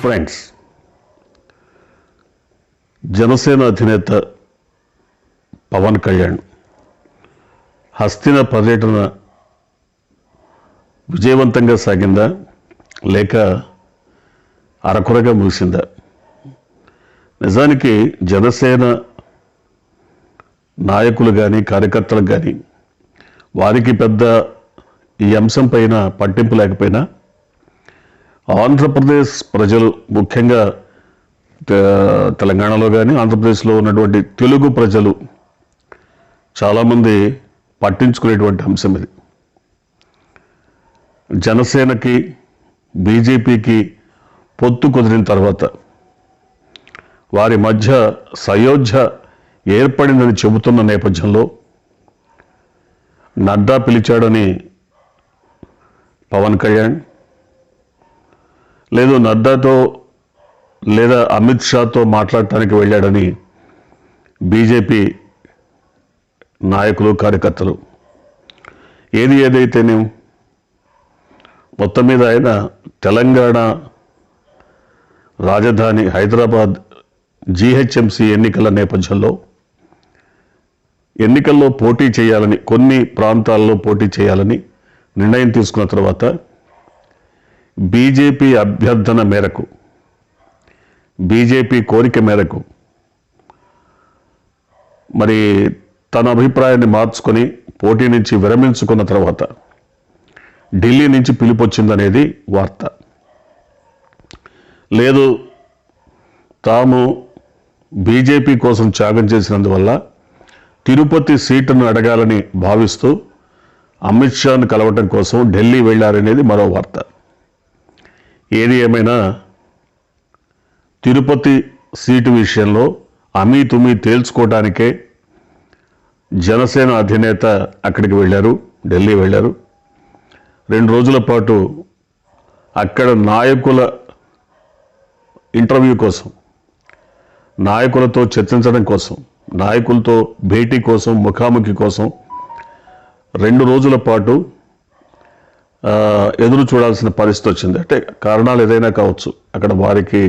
Friends, Janasena అధినేత పవన్ కళ్యాణ్ హస్తిన పర్యటన విజయవంతంగా సాగిందా లేక అరకొరగా ముగిసిందా? నిజానికి జనసేన నాయకులు కానీ కార్యకర్తలు కానీ వారికి పెద్ద ఈ అంశం పైన పట్టింపు లేకపోయినా ఆంధ్రప్రదేశ్ ప్రజలు, ముఖ్యంగా తెలంగాణలో కానీ ఆంధ్రప్రదేశ్లో ఉన్నటువంటి తెలుగు ప్రజలు చాలామంది పట్టించుకునేటువంటి అంశం ఇది. జనసేనకి బీజేపీకి పొత్తు కుదిరిన తర్వాత వారి మధ్య సయోధ్య ఏర్పడిందని చెబుతున్న నేపథ్యంలో నడ్డా పిలిచాడని పవన్ కళ్యాణ్, లేదు నడ్డాతో లేదా అమిత్ షాతో మాట్లాడటానికి వెళ్ళాడని బీజేపీ నాయకులు కార్యకర్తలు. ఏదైతేనే మొత్తం మీద ఆయన తెలంగాణ రాజధాని హైదరాబాద్ జీహెచ్ఎంసీ ఎన్నికల నేపథ్యంలో ఎన్నికల్లో పోటీ చేయాలని, కొన్ని ప్రాంతాల్లో పోటీ చేయాలని నిర్ణయం తీసుకున్న తర్వాత బీజేపీ అభ్యర్థన మేరకు, బీజేపీ కోరిక మేరకు మరి తన అభిప్రాయాన్ని మార్చుకొని పోటీ నుంచి విరమించుకున్న తర్వాత ఢిల్లీ నుంచి పిలుపొచ్చిందనేది వార్త. లేదు, తాము బీజేపీ కోసం త్యాగం చేసినందువల్ల తిరుపతి సీటును అడగాలని భావిస్తూ అమిత్ షాను కలవటం కోసం ఢిల్లీ వెళ్ళారనేది మరో వార్త. ఏది ఏమైనా తిరుపతి సీటు విషయంలో అమీతుమీ తేల్చుకోవడానికే జనసేన అధినేత అక్కడికి వెళ్ళారు, ఢిల్లీ వెళ్ళారు. 2 రోజుల పాటు అక్కడ నాయకుల ఇంటర్వ్యూ కోసం, నాయకులతో చర్చించడం కోసం, నాయకులతో భేటీ కోసం, ముఖాముఖి కోసం 2 రోజుల పాటు ఎదురు చూడాల్సిన పరిస్థితి వచ్చింది. అంటే కారణాలు ఏదైనా కావచ్చు, అక్కడ వారికి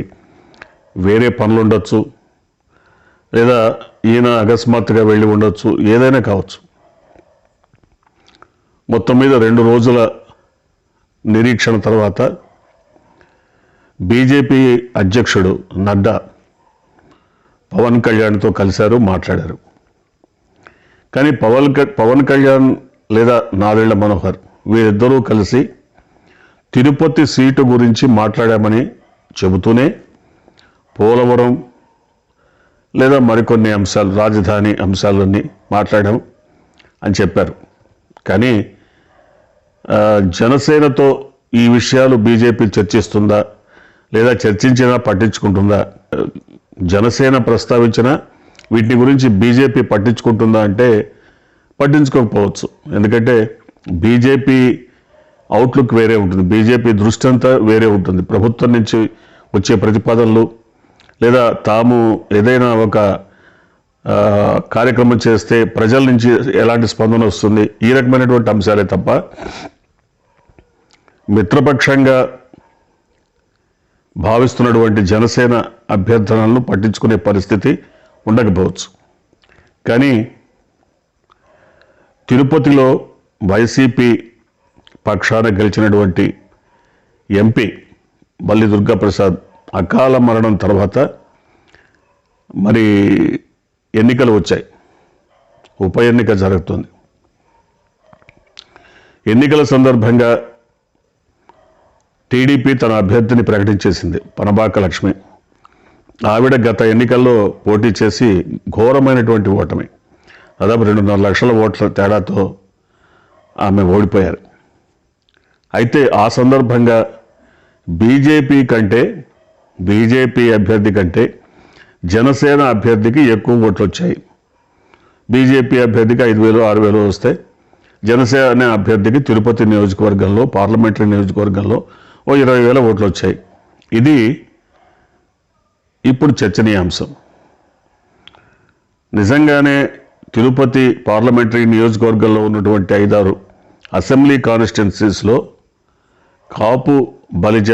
వేరే పనులు ఉండొచ్చు, లేదా ఈయన అకస్మాత్తుగా వెళ్ళి ఉండొచ్చు, ఏదైనా కావచ్చు. మొత్తం మీద 2 రోజుల నిరీక్షణ తర్వాత బీజేపీ అధ్యక్షుడు నడ్డా పవన్ కళ్యాణ్తో కలిశారు, మాట్లాడారు. కానీ పవన్ కళ్యాణ్ లేదా నాదెళ్ల మనోహర్ వీరిద్దరూ కలిసి తిరుపతి సీటు గురించి మాట్లాడామని చెబుతూనే పోలవరం లేదా మరికొన్ని అంశాలు, రాజధాని అంశాలన్నీ మాట్లాడాం అని చెప్పారు. కానీ జనసేనతో ఈ విషయాలు బీజేపీ చర్చిస్తుందా లేదా చర్చించినా పట్టించుకుంటుందా? జనసేన ప్రస్తావించిన వీటి గురించి బీజేపీ పట్టించుకుంటుందా అంటే పట్టించుకోకపోవచ్చు. ఎందుకంటే బీజేపీ అవుట్లుక్ వేరే ఉంటుంది, బీజేపీ దృష్టి అంతా వేరే ఉంటుంది. ప్రభుత్వం నుంచి వచ్చే ప్రతిపాదనలు లేదా తాము ఏదైనా ఒక కార్యక్రమం చేస్తే ప్రజల నుంచి ఎలాంటి స్పందన వస్తుంది, ఈ రకమైనటువంటి అంశాలే తప్ప మిత్రపక్షంగా భావిస్తున్నటువంటి జనసేన అభ్యర్థనలను పట్టించుకునే పరిస్థితి ఉండకపోవచ్చు. కానీ తిరుపతిలో వైసీపీ పక్షాన గెలిచినటువంటి ఎంపీ బల్లి దుర్గాప్రసాద్ అకాల మరణం తర్వాత మరి ఎన్నికలు వచ్చాయి, ఉప ఎన్నిక జరుగుతుంది. ఎన్నికల సందర్భంగా టీడీపీ తన అభ్యర్థిని ప్రకటించేసింది, పనబాక లక్ష్మి. ఆవిడ గత ఎన్నికల్లో పోటీ చేసి ఘోరమైనటువంటి ఓటమి, దాదాపు 2.5 లక్షల ఓట్ల తేడాతో ఆమె ఓడిపోయారు. అయితే ఆ సందర్భంగా బీజేపీ అభ్యర్థి కంటే జనసేన అభ్యర్థికి ఎక్కువ ఓట్లు వచ్చాయి. బీజేపీ అభ్యర్థికి 5,000, 6,000 వస్తాయి. జనసేన అభ్యర్థికి తిరుపతి నియోజకవర్గంలో, పార్లమెంటరీ నియోజకవర్గంలో 20,000 ఓట్లు వచ్చాయి. ఇది ఇప్పుడు చర్చనీయాంశం. నిజంగానే తిరుపతి పార్లమెంటరీ నియోజకవర్గంలో ఉన్నటువంటి 5-6 అసెంబ్లీ కాన్స్టిట్యున్సీస్లో కాపు బలిజ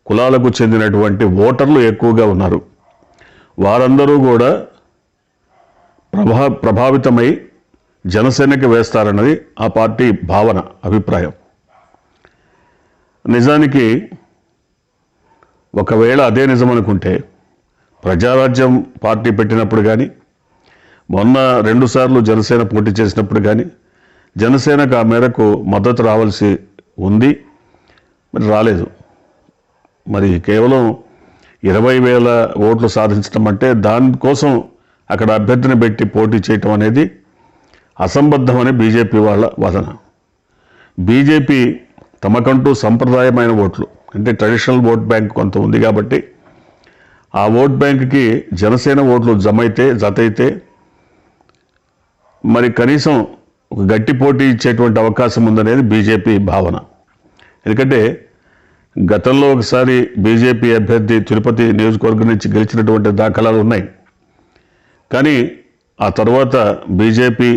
కులాలకు చెందినటువంటి ఓటర్లు ఎక్కువగా ఉన్నారు. వారందరూ కూడా ప్రభావితమై జనసేనకి వేస్తారన్నది ఆ పార్టీ భావన, అభిప్రాయం. నిజానికి ఒకవేళ అదే నిజమనుకుంటే ప్రజారాజ్యం పార్టీ పెట్టినప్పుడు కానీ, మొన్న 2 సార్లు జనసేన పోటీ చేసినప్పుడు కానీ జనసేనకు ఆ మేరకు మద్దతు రావాల్సి ఉంది, మరి రాలేదు. మరి కేవలం 20,000 ఓట్లు సాధించడం అంటే దానికోసం అక్కడ అభ్యర్థిని పెట్టి పోటీ చేయటం అనేది అసంబద్ధమని బీజేపీ వాళ్ళ వాదన. బీజేపీ తమకంటూ సంప్రదాయమైన ఓట్లు అంటే ట్రెడిషనల్ ఓట్ బ్యాంక్ కొంత ఉంది కాబట్టి ఆ ఓట్ బ్యాంక్కి జనసేన ఓట్లు జతైతే మరి కనీసం ఒక గట్టి పోటీ ఇచ్చేటువంటి అవకాశం ఉందనేది బీజేపీ భావన. ఎందుకంటే గతంలో ఒకసారి బీజేపీ అభ్యర్థి తిరుపతి నియోజకవర్గం నుంచి గెలిచినటువంటి దాఖలాలు ఉన్నాయి. కానీ ఆ తర్వాత బీజేపీ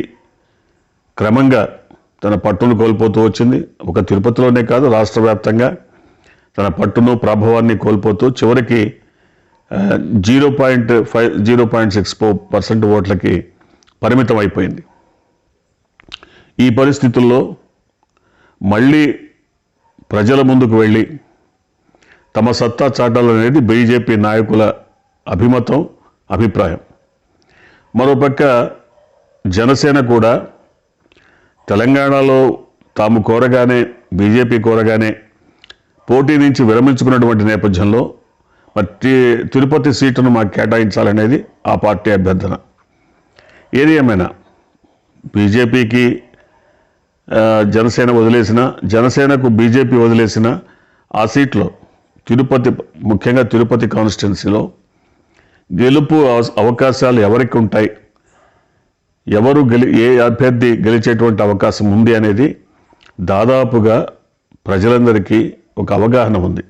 క్రమంగా తన పట్టును కోల్పోతూ వచ్చింది. ఒక తిరుపతిలోనే కాదు, రాష్ట్ర వ్యాప్తంగా తన పట్టును ప్రభావాన్ని కోల్పోతూ చివరికి 0.64% ఓట్లకి పరిమితం అయిపోయింది. ఈ పరిస్థితుల్లో మళ్ళీ ప్రజల ముందుకు వెళ్ళి తమ సత్తా చాటాలనేది బీజేపీ నాయకుల అభిప్రాయం. మరోపక్క జనసేన కూడా తెలంగాణలో తాము బీజేపీ కోరగానే పోటీ నుంచి విరమించుకున్నటువంటి నేపథ్యంలో మరి తిరుపతి సీటును మాకు కేటాయించాలనేది ఆ పార్టీ అభ్యర్థన. ఏది ఏమైనా బీజేపీకి జనసేనకు బీజేపీ వదిలేసిన ఆ సీట్లో ముఖ్యంగా తిరుపతి కాన్స్టిట్యున్సీలో గెలుపు అవకాశాలు ఎవరికి ఉంటాయి, ఏ అభ్యర్థి గెలిచేటువంటి అవకాశం ఉంది అనేది దాదాపుగా ప్రజలందరికీ ఒక అవగాహన ఉంది.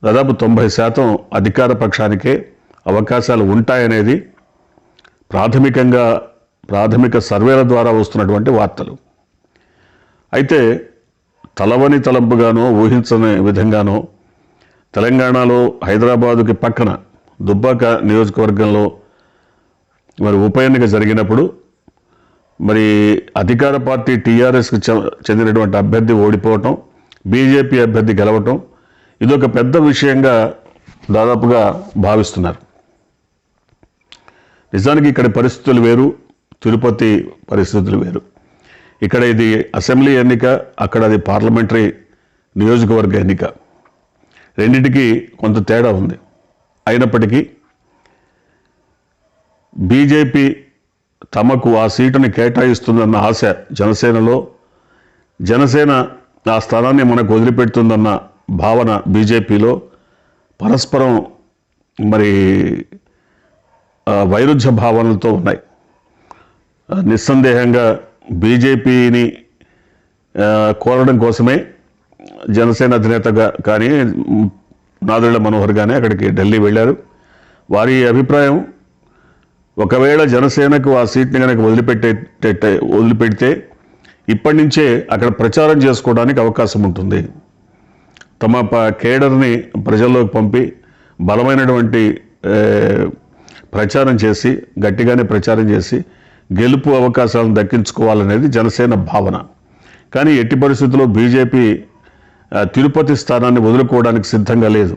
దాదాపు 90% అధికార పక్షానికే అవకాశాలు ఉంటాయనేది ప్రాథమిక సర్వేల ద్వారా వస్తున్నటువంటి వార్తలు. అయితే తలవని తలంపుగానో ఊహించని విధంగానో తెలంగాణలో హైదరాబాదుకి పక్కన దుబ్బాక నియోజకవర్గంలో మరి ఉప ఎన్నిక జరిగినప్పుడు మరి అధికార పార్టీ టీఆర్ఎస్కి చెందినటువంటి అభ్యర్థి ఓడిపోవటం, బీజేపీ అభ్యర్థి గెలవటం ఇదొక పెద్ద విషయంగా దాదాపుగా భావిస్తున్నారు. నిజానికి ఇక్కడ పరిస్థితులు వేరు, తిరుపతి పరిస్థితులు వేరు. ఇక్కడ ఇది అసెంబ్లీ ఎన్నిక, అక్కడ అది పార్లమెంటరీ నియోజకవర్గ ఎన్నిక. రెండింటికి కొంత తేడా ఉంది. అయినప్పటికీ బీజేపీ తమకు ఆ సీటుని కేటాయిస్తుందన్న ఆశ జనసేనలో, జనసేన ఆ స్థానాన్ని మనకు వదిలిపెడుతుందన్న భావన బీజేపీలో పరస్పరం మరి వైరుధ్య భావనలతో ఉన్నాయి. నిస్సందేహంగా బీజేపీని కోరడం కోసమే జనసేన అధినేతగా కానీ నాదెళ్ల మనోహర్ కానీ అక్కడికి ఢిల్లీ వెళ్ళారు. వారి అభిప్రాయం, ఒకవేళ జనసేనకు ఆ సీట్ని కనుక వదిలిపెడితే ఇప్పటి నుంచే అక్కడ ప్రచారం చేసుకోవడానికి అవకాశం ఉంటుంది. తమ కేడర్ని ప్రజల్లోకి పంపి బలమైనటువంటి గట్టిగానే ప్రచారం చేసి గెలుపు అవకాశాలను దక్కించుకోవాలనేది జనసేన భావన. కానీ ఎట్టి పరిస్థితుల్లో బీజేపీ తిరుపతి స్థానాన్ని వదులుకోవడానికి సిద్ధంగా లేదు.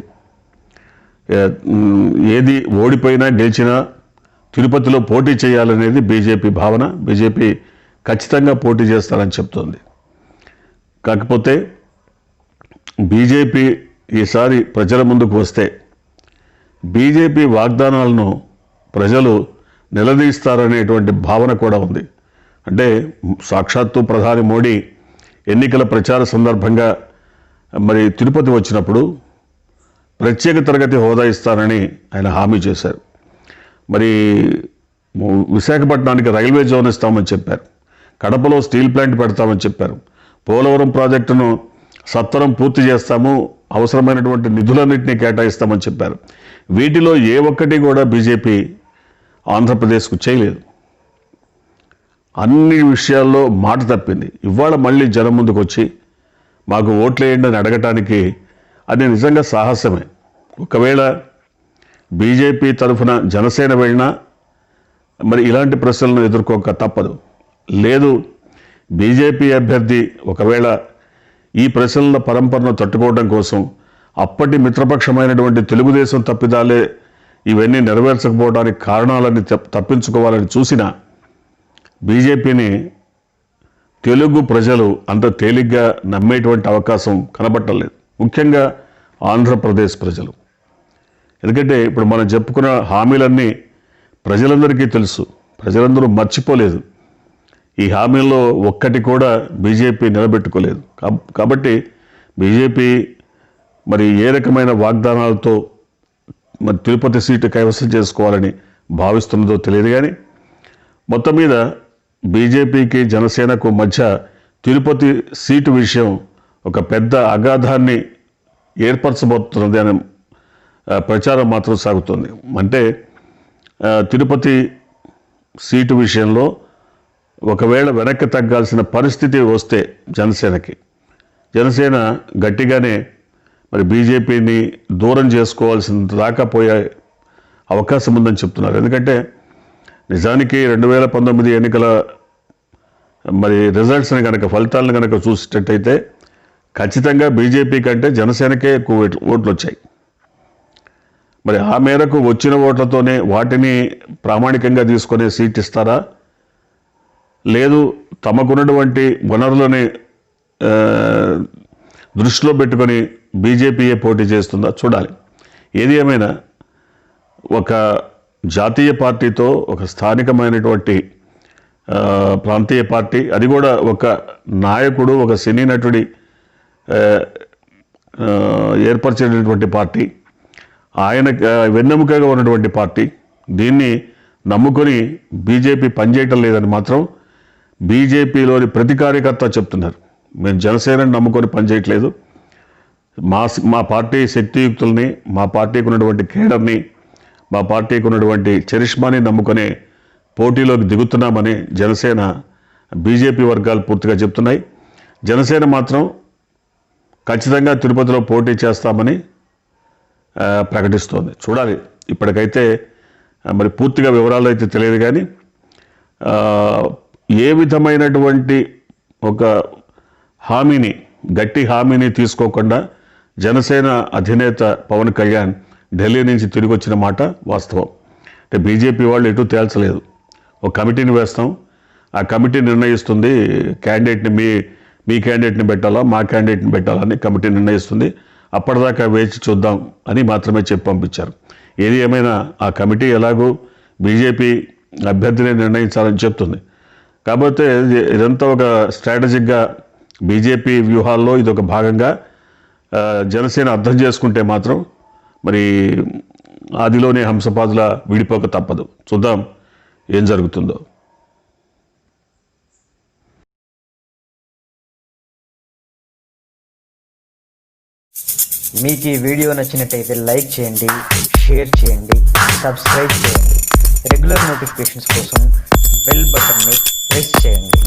ఏది ఓడిపోయినా గెలిచినా తిరుపతిలో పోటీ చేయాలనేది బీజేపీ భావన. బీజేపీ ఖచ్చితంగా పోటీ చేస్తారని చెప్తోంది. కాకపోతే బీజేపీ ఈసారి ప్రజల ముందుకు వస్తే బీజేపీ వాగ్దానాలను ప్రజలు నిలదీస్తారనేటువంటి భావన కూడా ఉంది. అంటే సాక్షాత్తు ప్రధాని మోడీ ఎన్నికల ప్రచార సందర్భంగా మరి తిరుపతి వచ్చినప్పుడు ప్రత్యేక తరగతి హోదా ఇస్తారని ఆయన హామీ చేశారు. మరి విశాఖపట్నానికి రైల్వే జోన్ ఇస్తామని చెప్పారు. కడపలో స్టీల్ ప్లాంట్ పెడతామని చెప్పారు. పోలవరం ప్రాజెక్టును సత్వరం పూర్తి చేస్తాము, అవసరమైనటువంటి నిధులన్నింటినీ కేటాయిస్తామని చెప్పారు. వీటిలో ఏ ఒక్కటి కూడా బీజేపీ ఆంధ్రప్రదేశ్కు చేయలేదు. అన్ని విషయాల్లో మాట తప్పింది. ఇవాళ మళ్ళీ జనం ముందుకు వచ్చి మాకు ఓట్లేయండి అని అడగటానికి అది నిజంగా సాహసమే. ఒకవేళ బీజేపీ తరఫున జనసేన వెళ్ళినా మరి ఇలాంటి ప్రశ్నలను ఎదుర్కోక తప్పదు. లేదు, బీజేపీ అభ్యర్థి ఒకవేళ ఈ ప్రశ్నల పరంపరను తట్టుకోవడం కోసం అప్పటి మిత్రపక్షమైనటువంటి తెలుగుదేశం తప్పిదాలే ఇవన్నీ నెరవేర్చకపోవడానికి కారణాలని తప్పించుకోవాలని చూసినా బీజేపీని తెలుగు ప్రజలు అంత తేలిగ్గా నమ్మేటువంటి అవకాశం కనబట్టలేదు, ముఖ్యంగా ఆంధ్రప్రదేశ్ ప్రజలు. ఎందుకంటే ఇప్పుడు మనం చెప్పుకున్న హామీలన్నీ ప్రజలందరికీ తెలుసు, ప్రజలందరూ మర్చిపోలేదు. ఈ హామీల్లో ఒక్కటి కూడా బీజేపీ నిలబెట్టుకోలేదు. కాబట్టి బీజేపీ మరి ఏ రకమైన వాగ్దానాలతో మరి తిరుపతి సీటు కైవసం చేసుకోవాలని భావిస్తున్నదో తెలియదు. కానీ మొత్తం మీద బీజేపీకి జనసేనకు మధ్య తిరుపతి సీటు విషయం ఒక పెద్ద అగాధాన్ని ఏర్పరచబోతున్నది అనే ప్రచారం మాత్రం సాగుతుంది. అంటే తిరుపతి సీటు విషయంలో ఒకవేళ వెనక్కి తగ్గాల్సిన పరిస్థితి వస్తే జనసేన గట్టిగానే మరి బీజేపీని దూరం చేసుకోవాల్సిన దాకా పోయే అవకాశం ఉందని చెప్తున్నారు. ఎందుకంటే నిజానికి 2019 ఎన్నికల మరి రిజల్ట్స్ని కనుక, ఫలితాలను కనుక చూసేటట్టయితే ఖచ్చితంగా బీజేపీ కంటే జనసేనకే ఎక్కువ ఓట్లు వచ్చాయి. మరి ఆ మేరకు వచ్చిన ఓట్లతోనే వాటిని ప్రామాణికంగా తీసుకునే సీట్ ఇస్తారా, లేదు తమకున్నటువంటి వనరులని దృష్టిలో పెట్టుకొని బీజేపీయే పోటీ చేస్తుందా చూడాలి. ఏది ఏమైనా ఒక జాతీయ పార్టీతో ఒక స్థానికమైనటువంటి ప్రాంతీయ పార్టీ, అది కూడా ఒక నాయకుడు, ఒక సినీ నటుడి ఏర్పరిచినటువంటి పార్టీ, ఆయన వెన్నెముకగా ఉన్నటువంటి పార్టీ, దీన్ని నమ్ముకొని బీజేపీ పనిచేయటం లేదని మాత్రం బీజేపీలోని ప్రతి కార్యకర్త చెప్తున్నారు. మేము జనసేనని నమ్ముకొని పనిచేయట్లేదు, మా పార్టీ శక్తియుక్తుల్ని, మా పార్టీకి ఉన్నటువంటి కేడర్ని, మా పార్టీకి ఉన్నటువంటి చరిష్మాని నమ్ముకునే పోటీలోకి దిగుతున్నామని జనసేన బీజేపీ వర్గాలు పూర్తిగా చెప్తున్నాయి. జనసేన మాత్రం ఖచ్చితంగా తిరుపతిలో పోటీ చేస్తామని ప్రకటిస్తోంది. చూడాలి. ఇప్పటికైతే మరి పూర్తిగా వివరాలు అయితే తెలియదు. కానీ ఏ విధమైనటువంటి ఒక హామీని, గట్టి హామీని తీసుకోకుండా జనసేన అధినేత పవన్ కళ్యాణ్ ఢిల్లీ నుంచి తిరిగి వచ్చిన మాట వాస్తవం. అంటే బీజేపీ వాళ్ళు ఎటు తేల్చలేదు. ఒక కమిటీని వేస్తాం, ఆ కమిటీ నిర్ణయిస్తుంది క్యాండిడేట్ని, మీ క్యాండిడేట్ని పెట్టాలా, మా క్యాండిడేట్ని పెట్టాలని కమిటీ నిర్ణయిస్తుంది, అప్పటిదాకా వేచి చూద్దాం అని మాత్రమే చెప్పి పంపించారు. ఏది ఏమైనా ఆ కమిటీ ఎలాగూ బీజేపీ అభ్యర్థిని నిర్ణయించాలని చెప్తుంది. కాకపోతే ఇదంతా ఒక స్ట్రాటజిక్గా బీజేపీ వ్యూహాల్లో ఇదొక భాగంగా జనసేన అర్థం చేసుకుంటే మాత్రం మరి ఆదిలోనే హంసపాదుల విడిపోక తప్పదు. చూద్దాం ఏం జరుగుతుందో. మీకు ఈ వీడియో నచ్చినట్టయితే లైక్ చేయండి, షేర్ చేయండి, సబ్స్క్రైబ్ చేయండి. రెగ్యులర్ నోటిఫికేషన్స్ కోసం బెల్ బటన్ని ప్రెస్ చేయండి.